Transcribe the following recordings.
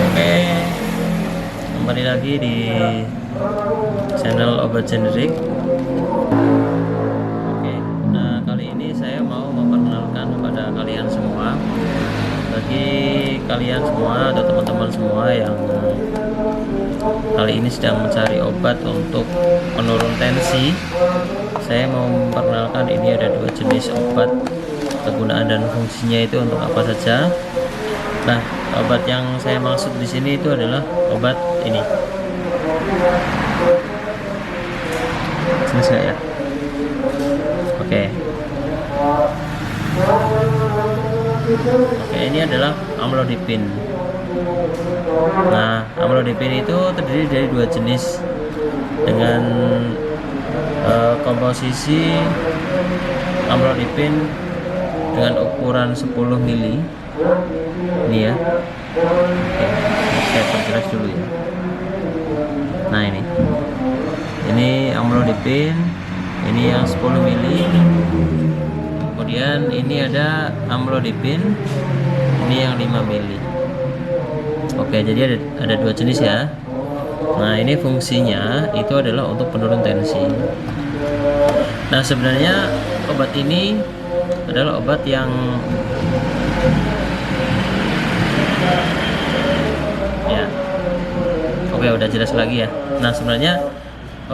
Oke, kembali lagi di channel obat generik. Oke, nah kali ini saya mau memperkenalkan kepada kalian semua, bagi kalian semua atau teman-teman semua yang kali ini sedang mencari obat untuk penurun tensi. Saya mau memperkenalkan ini ada dua jenis obat, kegunaan dan fungsinya itu untuk apa saja. Nah, obat yang saya maksud di sini itu adalah obat ini. Jelas nggak ya? Oke. Oke, ini adalah amlodipin. Nah, amlodipin itu terdiri dari dua jenis dengan komposisi amlodipin dengan ukuran 10 mili. Ini ya. Oke, saya perjelas dulu ya. Nah, ini amlodipin, ini yang 10 mili. Kemudian ini ada amlodipin, ini yang 5 mili. Oke, jadi ada dua jenis ya. Nah, ini fungsinya itu adalah untuk penurun tensi. Nah, sebenarnya obat ini adalah obat yang ya, oke, udah jelas lagi ya. Nah, sebenarnya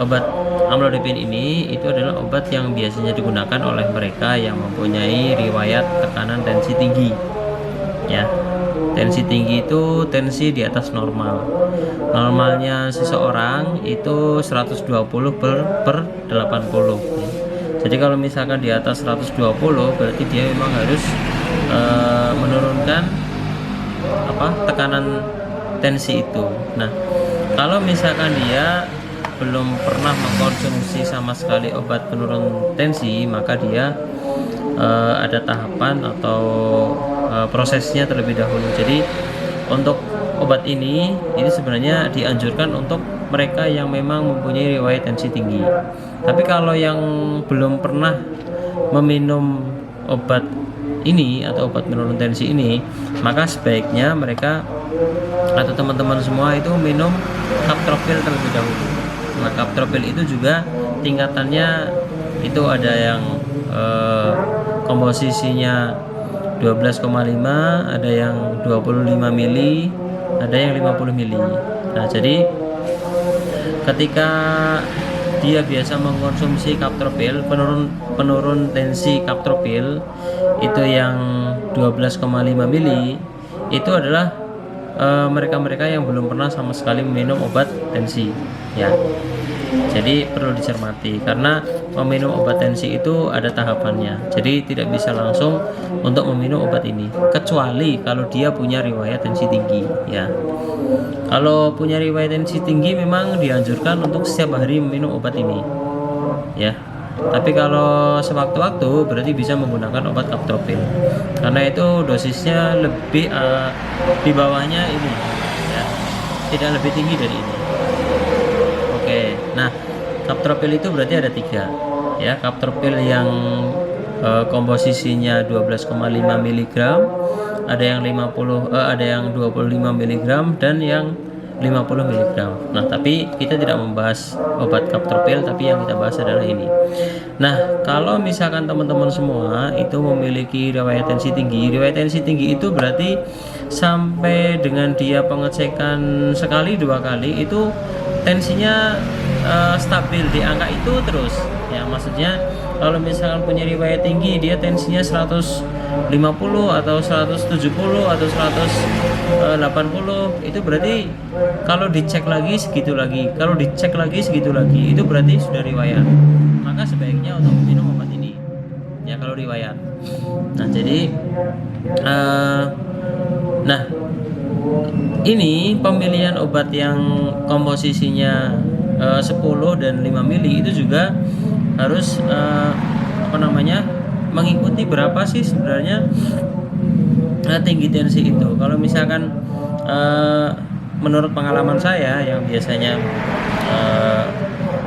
obat amlodipin ini itu adalah obat yang biasanya digunakan oleh mereka yang mempunyai riwayat tekanan tensi tinggi. Ya, tensi tinggi itu tensi di atas normal. Normalnya seseorang itu 120 per 80. Jadi kalau misalkan di atas 120 berarti dia memang harus menurunkan tekanan tensi itu. Nah, kalau misalkan dia belum pernah mengkonsumsi sama sekali obat penurun tensi, maka dia ada tahapan atau prosesnya terlebih dahulu. Jadi untuk obat ini sebenarnya dianjurkan untuk mereka yang memang mempunyai riwayat tensi tinggi. Tapi kalau yang belum pernah meminum obat ini atau obat penurun tensi ini, maka sebaiknya mereka atau teman-teman semua itu minum kaptropil terlebih dahulu. Nah, kaptropil itu juga tingkatannya itu ada yang komposisinya 12,5, ada yang 25 mili, ada yang 50 mili. Nah, jadi ketika dia biasa mengkonsumsi kaptropil, penurun tensi kaptropil itu yang 12,5 mili, itu adalah mereka-mereka yang belum pernah sama sekali meminum obat tensi ya. Jadi perlu dicermati karena meminum obat tensi itu ada tahapannya. Jadi tidak bisa langsung untuk meminum obat ini, kecuali kalau dia punya riwayat tensi tinggi ya. Kalau punya riwayat tensi tinggi memang dianjurkan untuk setiap hari meminum obat ini ya. Tapi kalau sewaktu-waktu berarti bisa menggunakan obat kaptropil karena itu dosisnya lebih di bawahnya ini ya, tidak lebih tinggi dari ini. Oke, nah kaptropil itu berarti ada 3 ya. Kaptropil yang komposisinya 12,5 mg, ada yang 25 mg dan yang 50 mg. Nah, tapi kita tidak membahas obat kaptropil, tapi yang kita bahas adalah ini. Nah, kalau misalkan teman-teman semua itu memiliki riwayat tensi tinggi, riwayat tensi tinggi itu berarti sampai dengan dia pengecekan sekali 2 kali itu tensinya stabil di angka itu terus ya. Maksudnya kalau misalkan punya riwayat tinggi, dia tensinya 150 atau 170 atau 180, itu berarti kalau dicek lagi segitu lagi, kalau dicek lagi segitu lagi, itu berarti sudah riwayat. Maka sebaiknya untuk minum obat ini ya kalau riwayat. Nah, jadi nah ini pemilihan obat yang komposisinya 10 dan 5 mili itu juga harus mengikuti berapa sih sebenarnya tinggi tensi itu. Kalau misalkan menurut pengalaman saya yang biasanya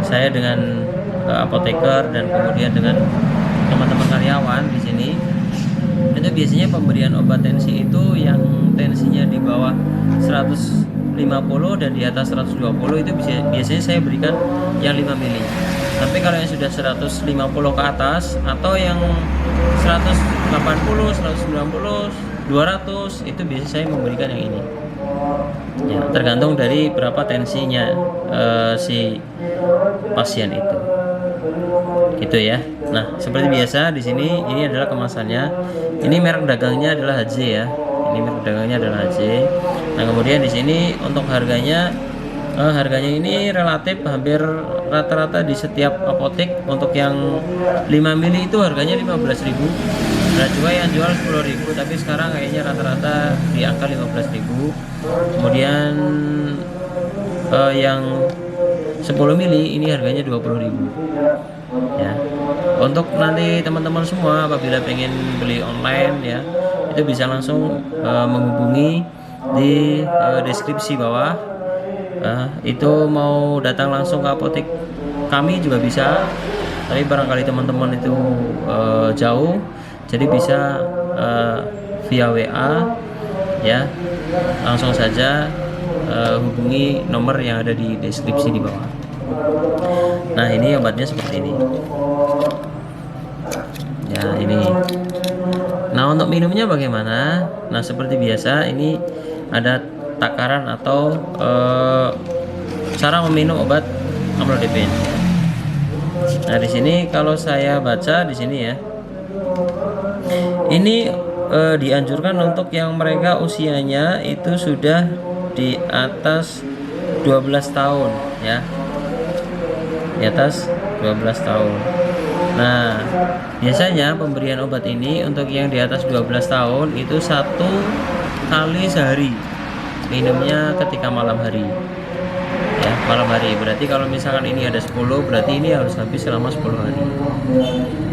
saya dengan apoteker dan kemudian dengan teman-teman karyawan di sini Itu biasanya pemberian obat tensi itu yang tensinya di bawah 150 dan di atas 120 itu biasanya saya berikan yang 5 mili. Tapi kalau yang sudah 150 ke atas atau yang 180, 190, 200 itu biasanya saya memberikan yang ini. Ya, tergantung dari berapa tensinya si pasien itu. Gitu ya. Nah, seperti biasa di sini ini adalah kemasannya. Ini merek dagangnya adalah HJ ya. Ini merek dagangnya adalah HJ. Nah, kemudian di sini untuk harganya ini relatif hampir rata-rata di setiap apotek. Untuk yang 5 mili itu harganya 15.000. Ada juga yang jual 10.000, tapi sekarang kayaknya rata-rata di angka 15.000. Kemudian yang 10 mili ini harganya 20.000 ya. Untuk nanti teman-teman semua apabila pengen beli online ya, itu bisa langsung menghubungi di deskripsi bawah. Itu mau datang langsung ke apotek kami juga bisa, tapi barangkali teman-teman itu jauh, jadi bisa via WA ya, langsung saja hubungi nomor yang ada di deskripsi di bawah. Nah, ini obatnya seperti ini ya, ini. Nah, untuk minumnya bagaimana? Nah, seperti biasa ini ada takaran atau cara meminum obat amlodipin. Nah, di sini kalau saya baca di sini ya, ini dianjurkan untuk yang mereka usianya itu sudah di atas 12 tahun ya, di atas 12 tahun. Nah, biasanya pemberian obat ini untuk yang di atas 12 tahun itu 1 kali sehari, minumnya ketika malam hari ya, malam hari. Berarti kalau misalkan ini ada 10, berarti ini harus habis selama 10 hari.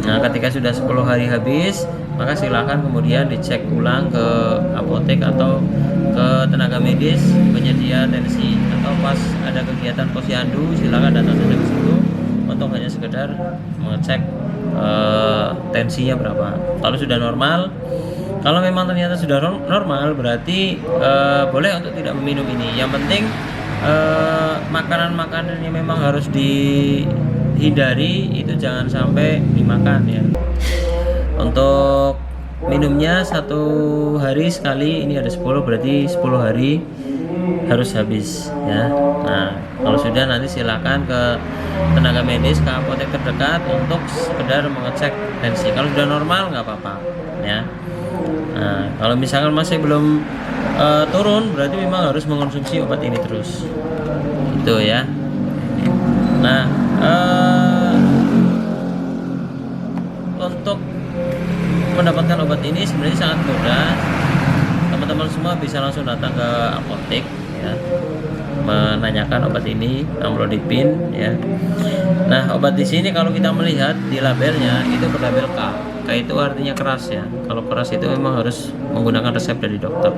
Nah, ketika sudah 10 hari habis, maka silakan kemudian dicek ulang ke apotek atau ke tenaga medis penyedia tensi, atau pas ada kegiatan posyandu silakan datang saja ke situ untuk hanya sekedar mengecek tensinya berapa. Kalau sudah normal, kalau memang ternyata sudah normal, berarti boleh untuk tidak meminum ini. Yang penting makanan-makanan yang memang harus dihindari itu jangan sampai dimakan ya. Untuk minumnya 1 hari sekali, ini ada 10, berarti 10 hari harus habis ya. Nah, kalau sudah nanti silakan ke tenaga medis, ke apotek terdekat untuk sekedar mengecek tensi. Kalau sudah normal nggak apa-apa ya. Nah, kalau misalkan masih belum turun, berarti memang harus mengonsumsi obat ini terus itu ya. Nah, untuk mendapatkan obat ini sebenarnya sangat mudah. Teman-teman semua bisa langsung datang ke apotek ya, menanyakan obat ini amlodipin ya. Nah, obat di sini kalau kita melihat di labelnya itu berlabel K. K itu artinya keras ya. Kalau keras itu memang harus menggunakan resep dari dokter.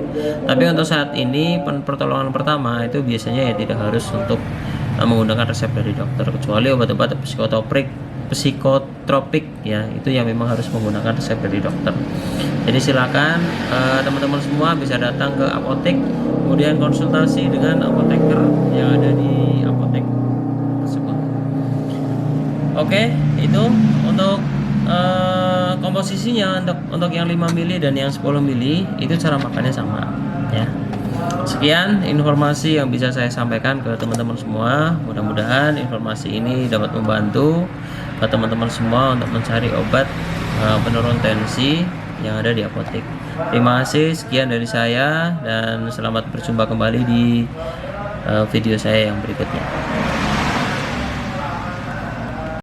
Tapi untuk saat ini pertolongan pertama itu biasanya ya tidak harus untuk menggunakan resep dari dokter, kecuali obat-obat psikotropik ya, itu yang memang harus menggunakan resep dari dokter. Jadi silakan teman-teman semua bisa datang ke apotek, kemudian konsultasi dengan apoteker yang ada di apotek tersebut. Oke, itu untuk komposisinya. Untuk yang 5 mili dan yang 10 mili itu cara makannya sama ya. Sekian informasi yang bisa saya sampaikan ke teman-teman semua. Mudah-mudahan informasi ini dapat membantu ke teman-teman semua untuk mencari obat penurun tensi yang ada di apotek. Terima kasih, sekian dari saya dan selamat berjumpa kembali di video saya yang berikutnya.